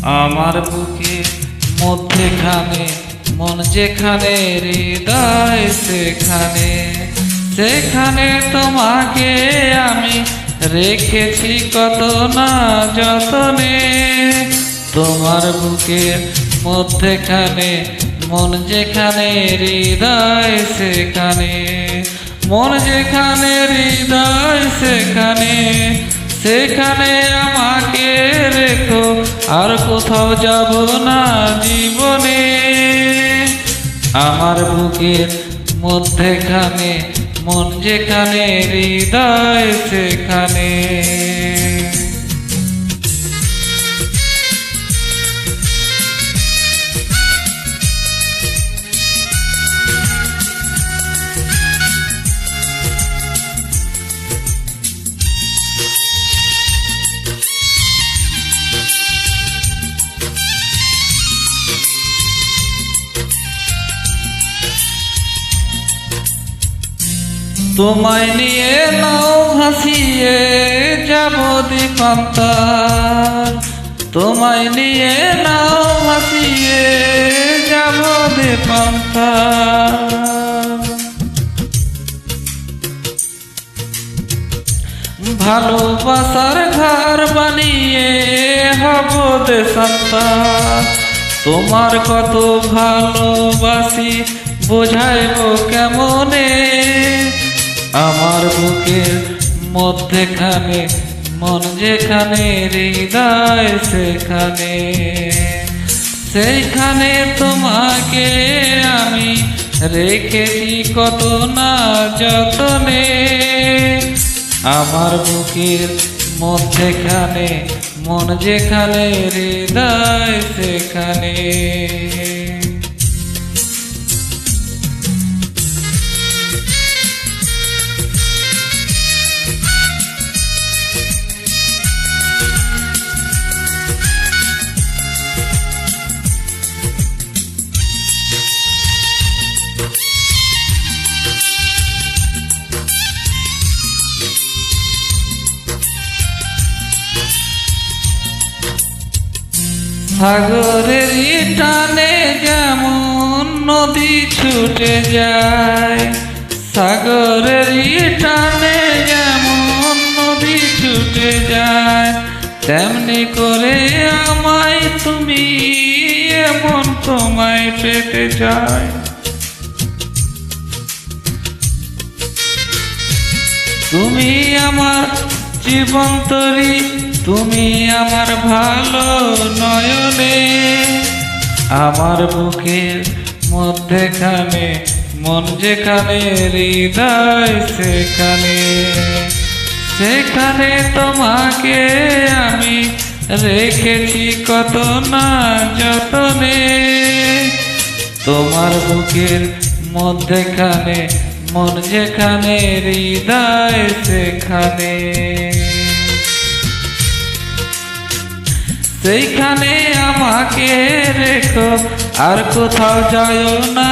আমার বুকে মধ্যেখানে মন যেখানে হৃদয় সেখানে, সেখানে তোমাকে আমি রেখেছি কত না যতনে। তোমার বুকের মধ্যেখানে মন যেখানে হৃদয় সেখানে, মন যেখানে হৃদয় সেখানে, সেখানে আমাকে রেখো আর কোথাও যাব না জীবনে। আমার বুকের মধ্যেখানে মন যেখানে হৃদয় সেখানে। তোমায় নিয়ে নাও ভাসিয়ে যাব দিপান্তর, তোমায় নিয়ে নাও ভাসিয়ে যাব দিপান্তর। ভালোবাসার ঘর বানিয়ে হব দেশান্তর, তোমার কত ভালোবাসি বোঝাইব কেমনে। আমার বুকের মধ্যেখানে মন যেখানে হৃদয় সেখানে, সেইখানে তোমাকে আমি রেখেছি কত না যতনে। আমার বুকের মধ্যেখানে মন যেখানে হৃদয় সেখানে। সাগরের টানে যেমন নদী ছুটে যায়, সাগরের টানে যেমন নদী ছুটে যায়, তেমনি করে আমায় তুমি এমন তোমায় পেতে চাই। তুমি আমার জীবন তরি, তুমি আমার ভালো নয়নে। আমার বুকের মধ্যেখানে মন যেখানে হৃদয় সেখানে, সেখানে তোমাকে আমি রেখেছি কত না যতনে। তোমার বুকের মধ্যেখানে মন যেখানে হৃদয় সেখানে, সেইখানে আমাকে রেখো আর কোথাও যায় না।